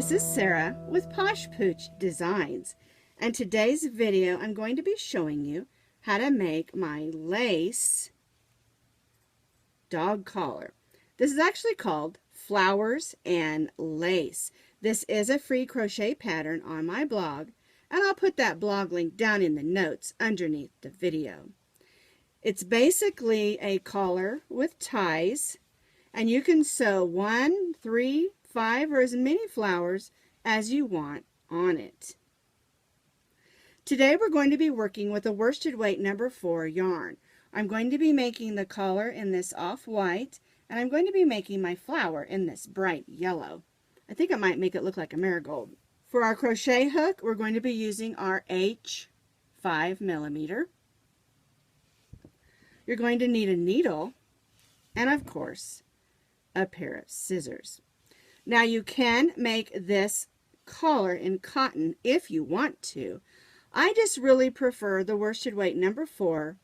This is Sarah with Posh Pooch Designs, and today's video I'm going to be showing you how to make my lace dog collar. This is actually called Flowers and Lace. This is a free crochet pattern on my blog, and I'll put that blog link down in the notes underneath the video. It's basically a collar with ties, and you can sew 1, 3, 5, or as many flowers as you want on it. Today we're going to be working with a worsted weight number 4 yarn. I'm going to be making the collar in this off-white, and I'm going to be making my flower in this bright yellow. I think I might make it look like a marigold. For our crochet hook, we're going to be using our H 5mm. You're going to need a needle and, of course, a pair of scissors. Now you can make this collar in cotton if you want to. I just really prefer the worsted weight number 4.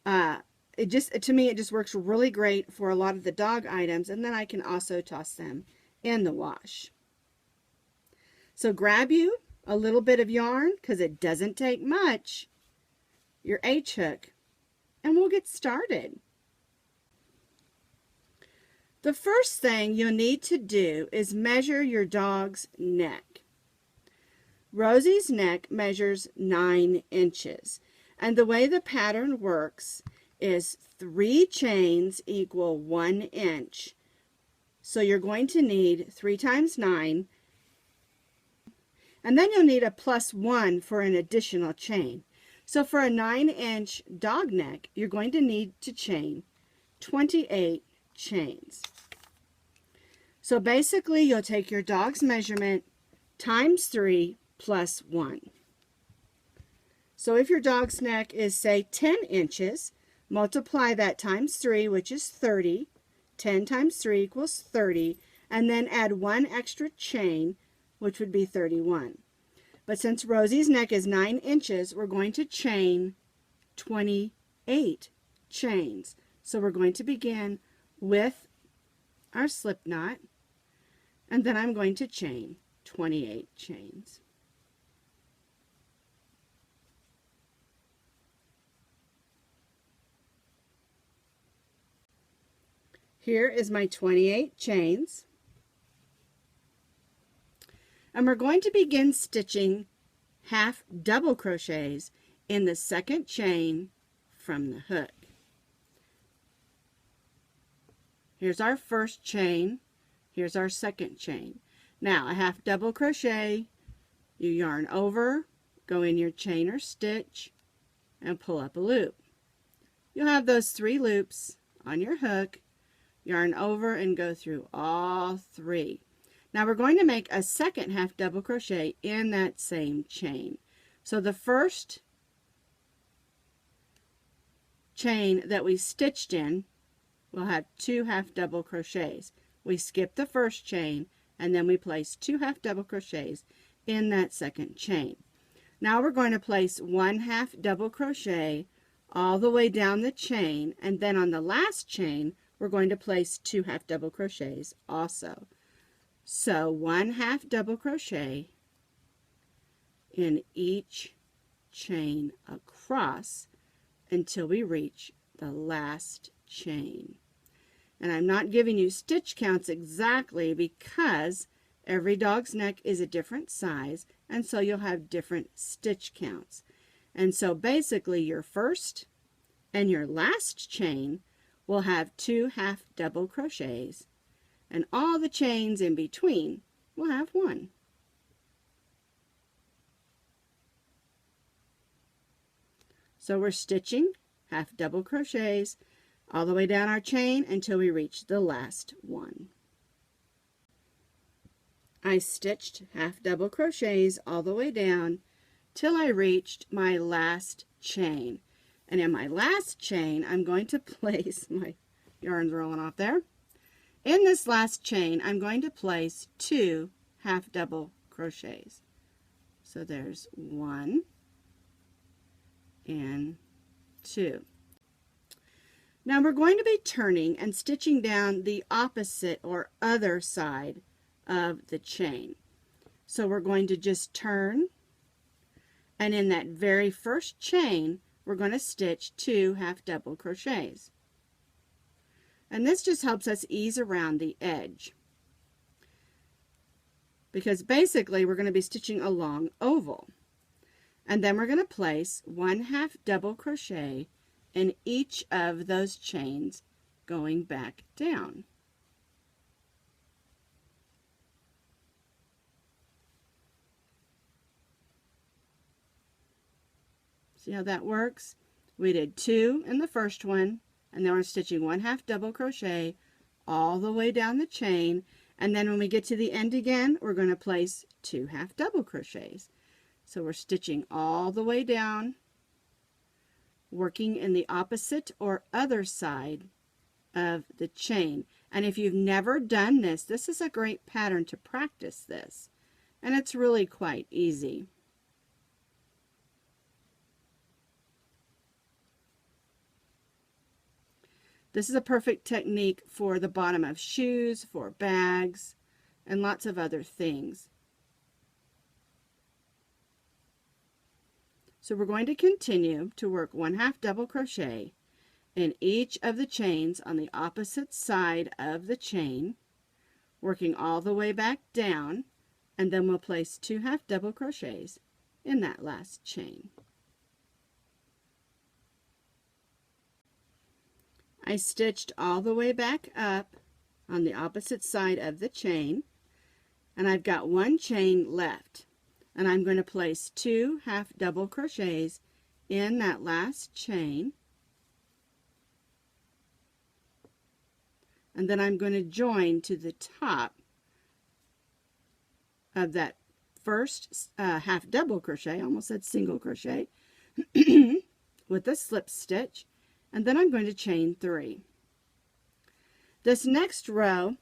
To me it just works really great for a lot of the dog items, and then I can also toss them in the wash. So grab you a little bit of yarn, because it doesn't take much, your H hook, and we'll get started. The first thing you'll need to do is measure your dog's neck. Rosie's neck measures 9 inches, and the way the pattern works is 3 chains equal 1 inch. So you're going to need 3 times 9, and then you'll need a +1 for an additional chain. So for a 9-inch dog neck, you're going to need to chain 28 chains. So basically you'll take your dog's measurement times 3 plus 1. So if your dog's neck is, say, 10 inches, multiply that times 3, which is 30. 10 times 3 equals 30, and then add 1 extra chain, which would be 31. But since Rosie's neck is 9 inches, we're going to chain 28 chains. So we're going to begin with our slip knot, and then I'm going to chain 28 chains. Here is my 28 chains, and we're going to begin stitching half double crochets in the second chain from the hook. Here's our first chain, here's our second chain. Now a half double crochet, you yarn over, go in your chain or stitch, and pull up a loop. You'll have those 3 loops on your hook, yarn over and go through all 3. Now we're going to make a second half double crochet in that same chain. So the first chain that we stitched in will have 2 half double crochets. We skip the first chain, and then we place 2 half double crochets in that second chain. Now we're going to place 1 half double crochet all the way down the chain, and then on the last chain we're going to place 2 half double crochets also. So 1 half double crochet in each chain across until we reach the last chain. And I'm not giving you stitch counts exactly because every dog's neck is a different size, and so you'll have different stitch counts. And so basically your first and your last chain will have 2 half double crochets, and all the chains in between will have 1. So we're stitching half double crochets all the way down our chain until we reach the last one. I stitched half double crochets all the way down till I reached my last chain. And in my last chain, I'm going to place, my yarn's rolling off there. In this last chain, I'm going to place 2 half double crochets. So there's 1 and 2. Now we're going to be turning and stitching down the opposite or other side of the chain. So we're going to just turn, and in that very first chain we're going to stitch 2 half double crochets. And this just helps us ease around the edge, because basically we're going to be stitching a long oval. And then we're going to place 1 half double crochet in each of those chains going back down. See how that works? We did 2 in the first one, and then we're stitching 1 half double crochet all the way down the chain, and then when we get to the end again, we're going to place 2 half double crochets. So we're stitching all the way down, working in the opposite or other side of the chain. And if you've never done this, this is a great pattern to practice this, and it's really quite easy. This is a perfect technique for the bottom of shoes, for bags, and lots of other things. So we're going to continue to work 1 half double crochet in each of the chains on the opposite side of the chain, working all the way back down, and then we'll place 2 half double crochets in that last chain. I stitched all the way back up on the opposite side of the chain, and I've got 1 chain left, and I'm going to place 2 half double crochets in that last chain, and then I'm going to join to the top of that first half double crochet, almost said single crochet, with a slip stitch, and then I'm going to chain 3. This next row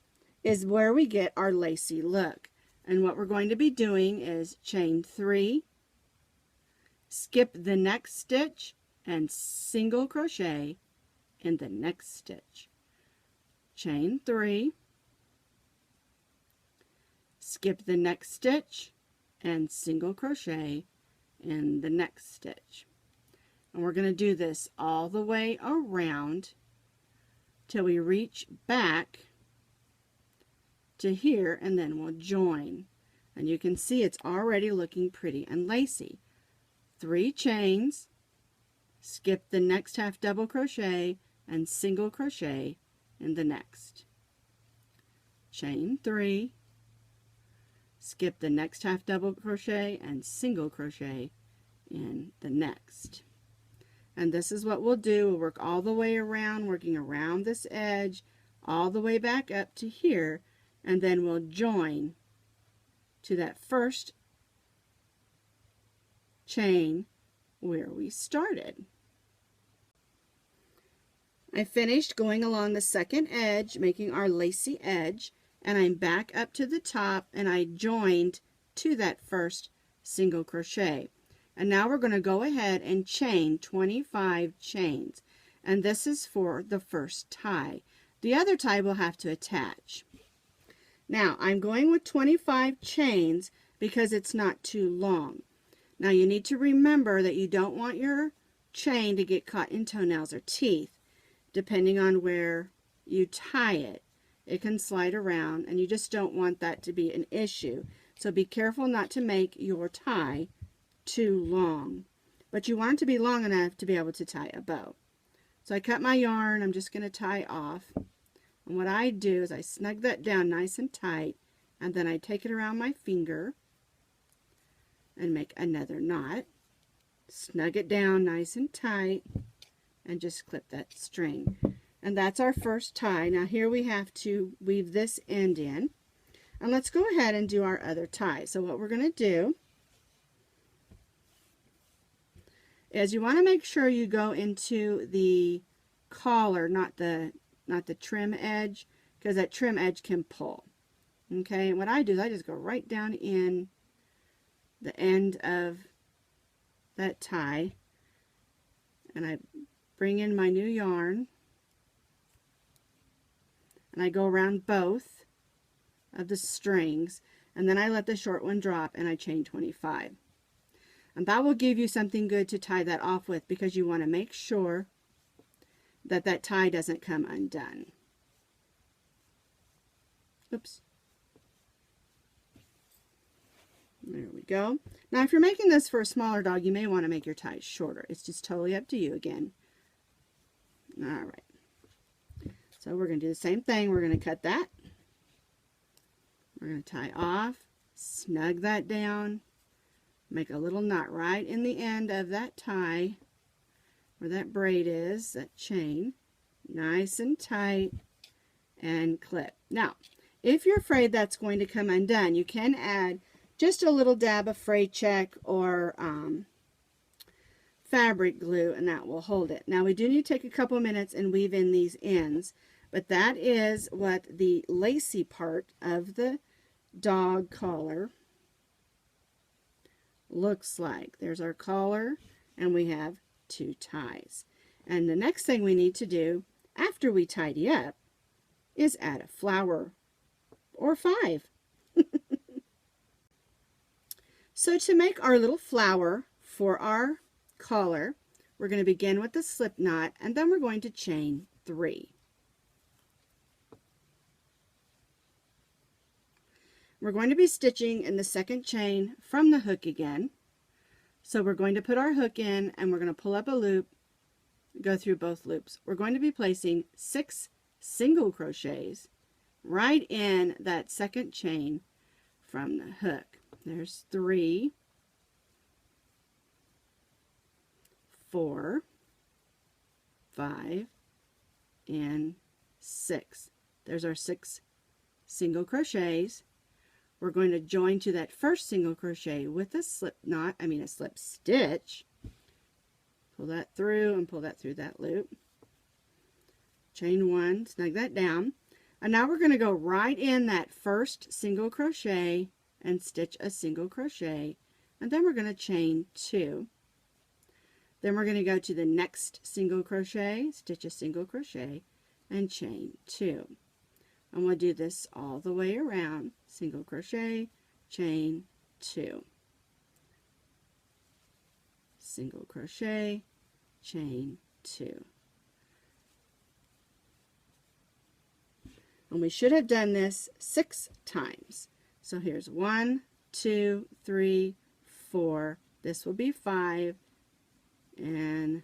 is where we get our lacy look, and what we're going to be doing is chain 3, skip the next stitch, and single crochet in the next stitch. Chain 3, skip the next stitch, and single crochet in the next stitch. And we're going to do this all the way around till we reach back to here, and then we'll join. And you can see it's already looking pretty and lacy. 3 chains, skip the next half double crochet, and single crochet in the next. Chain 3, skip the next half double crochet, and single crochet in the next. And this is what we'll do. We'll work all the way around, working around this edge, all the way back up to here, and then we'll join to that first chain where we started. I finished going along the second edge, making our lacy edge, and I'm back up to the top, and I joined to that first single crochet. And now we're going to go ahead and chain 25 chains, and this is for the first tie. The other tie we'll have to attach. Now I'm going with 25 chains because it's not too long. Now you need to remember that you don't want your chain to get caught in toenails or teeth. Depending on where you tie it, it can slide around, and you just don't want that to be an issue. So be careful not to make your tie too long, but you want it to be long enough to be able to tie a bow. So I cut my yarn. I'm just going to tie off, and what I do is I snug that down nice and tight, and then I take it around my finger and make another knot, snug it down nice and tight, and just clip that string. And that's our first tie. Now here we have to weave this end in, and let's go ahead and do our other tie. So what we're going to do is you want to make sure you go into the collar, not the trim edge, because that trim edge can pull. Okay, and what I do is I just go right down in the end of that tie, and I bring in my new yarn, and I go around both of the strings, and then I let the short one drop and I chain 25. And that will give you something good to tie that off with, because you want to make sure that that tie doesn't come undone. Oops. There we go. Now if you're making this for a smaller dog, you may want to make your ties shorter. It's just totally up to you again. All right. So we're going to do the same thing. We're going to cut that. We're going to tie off, snug that down, make a little knot right in the end of that tie where that braid is, that chain, nice and tight, and clip. Now, if you're afraid that's going to come undone, you can add just a little dab of fray check or fabric glue, and that will hold it. Now we do need to take a couple minutes and weave in these ends, but that is what the lacy part of the dog collar looks like. There's our collar, and we have 2 ties. And the next thing we need to do after we tidy up is add a flower, or 5. So to make our little flower for our collar, we're going to begin with the slip knot, and then we're going to chain 3. We're going to be stitching in the second chain from the hook again. So we're going to put our hook in, and we're going to pull up a loop, go through both loops. We're going to be placing 6 single crochets right in that second chain from the hook. There's 3, 4, 5, and 6. There's our 6 single crochets. We're going to join to that first single crochet with a slip knot, a slip stitch. Pull that through and pull that through that loop. Chain 1, snug that down. And now we're going to go right in that first single crochet and stitch a single crochet, and then we're going to chain 2. Then we're going to go to the next single crochet, stitch a single crochet, and chain 2. And we'll do this all the way around. Single crochet, chain 2. Single crochet, chain 2. And we should have done this 6 times. So here's 1, 2, 3, 4. This will be 5 and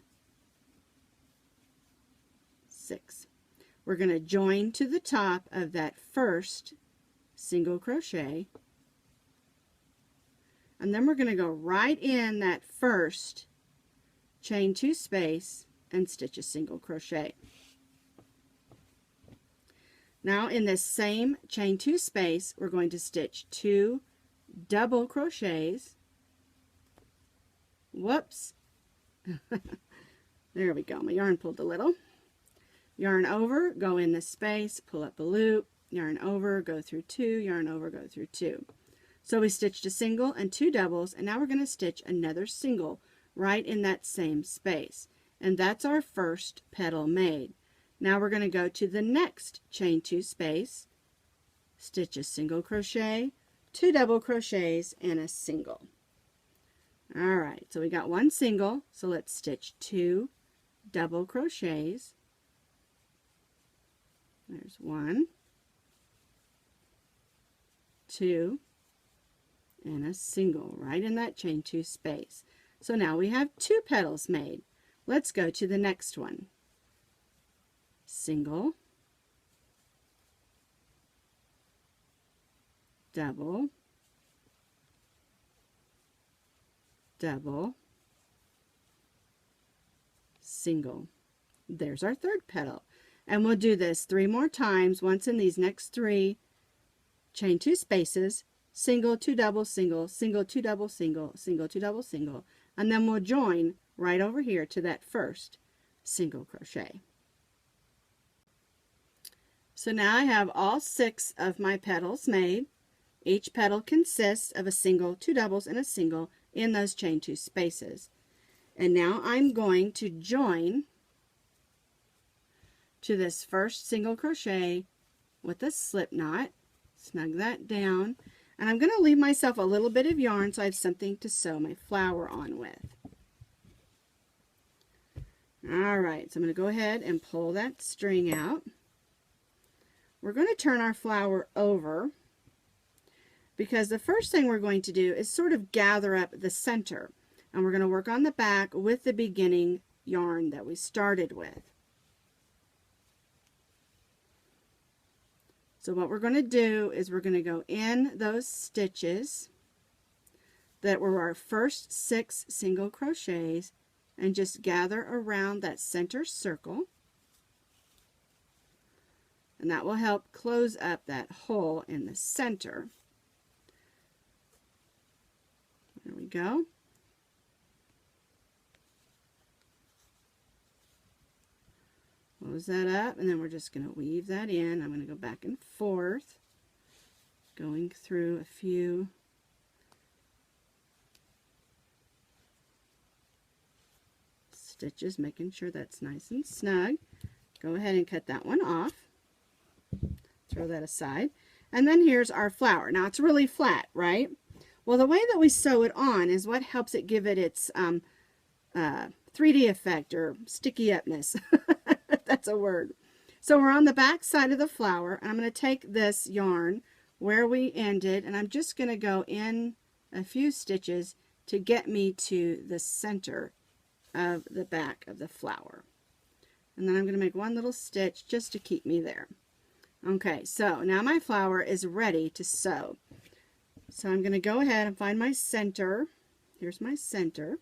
6. We're going to join to the top of that first single crochet, and then we're going to go right in that first chain 2 space and stitch a single crochet. Now in this same chain 2 space, we're going to stitch 2 double crochets. Whoops. There we go. My yarn pulled a little. Yarn over, go in this space, pull up a loop, yarn over, go through 2, yarn over, go through 2. So we stitched a single and 2 doubles, and now we're going to stitch another single right in that same space. And that's our first petal made. Now we're going to go to the next chain 2 space, stitch a single crochet, 2 double crochets, and a single. Alright, so we got 1 single, so let's stitch 2 double crochets. There's 1, 2, and a single right in that chain 2 space. So now we have 2 petals made. Let's go to the next one. Single, double, double, single. There's our 3rd petal. And we'll do this 3 more times, once in these next 3, chain 2 spaces, single, 2 double, single, single, 2 double, single, single, 2 double, single, and then we'll join right over here to that first single crochet. So now I have all 6 of my petals made. Each petal consists of a single, 2 doubles, and a single in those chain 2 spaces. And now I'm going to join to this first single crochet with a slip knot, Snug that down. And I'm going to leave myself a little bit of yarn so I have something to sew my flower on with. Alright, so I'm going to go ahead and pull that string out. We're going to turn our flower over because the first thing we're going to do is sort of gather up the center. And we're going to work on the back with the beginning yarn that we started with. So what we're going to do is we're going to go in those stitches that were our first 6 single crochets and just gather around that center circle. And that will help close up that hole in the center. There we go. Close that up, and then we're just going to weave that in. I'm going to go back and forth, going through a few stitches, making sure that's nice and snug. Go ahead and cut that one off. Throw that aside. And then here's our flower. Now it's really flat, right? Well, the way that we sew it on is what helps it give it its 3D effect or sticky upness. That's a word. So we're on the back side of the flower, and I'm going to take this yarn where we ended, and I'm just going to go in a few stitches to get me to the center of the back of the flower. And then I'm going to make one little stitch just to keep me there. Okay, so now my flower is ready to sew. So I'm going to go ahead and find my center. Here's my center.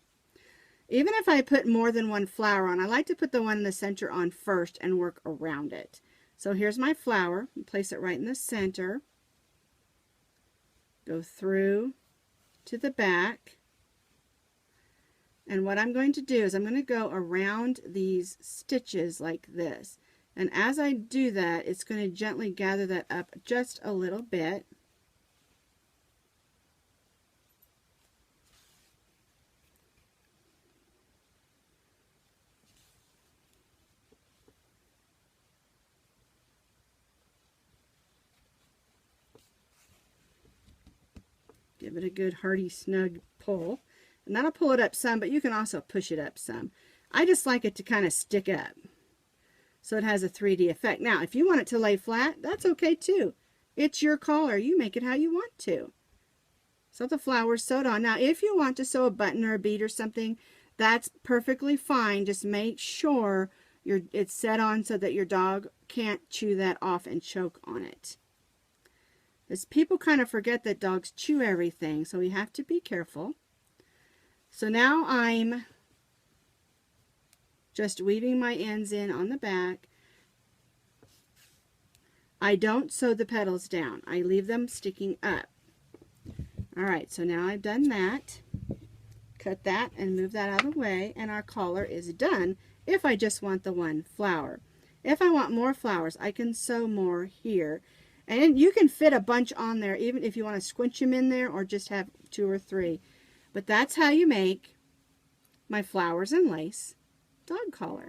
Even if I put more than one flower on, I like to put the one in the center on first and work around it. So here's my flower. Place it right in the center. Go through to the back. And what I'm going to do is I'm going to go around these stitches like this. And as I do that, it's going to gently gather that up just a little bit. Give it a good hearty snug pull. And that'll pull it up some, but you can also push it up some. I just like it to kind of stick up so it has a 3D effect. Now, if you want it to lay flat, that's okay too. It's your collar. You make it how you want to. So the flower's sewed on. Now, if you want to sew a button or a bead or something, that's perfectly fine. Just make sure it's set on so that your dog can't chew that off and choke on it. Because people kind of forget that dogs chew everything, so we have to be careful. So now I'm just weaving my ends in on the back. I don't sew the petals down. I leave them sticking up. Alright, so now I've done that. Cut that and move that out of the way, and our collar is done if I just want the one flower. If I want more flowers, I can sew more here. And you can fit a bunch on there, even if you want to squinch them in there or just have 2 or 3. But that's how you make my flowers and lace dog collar.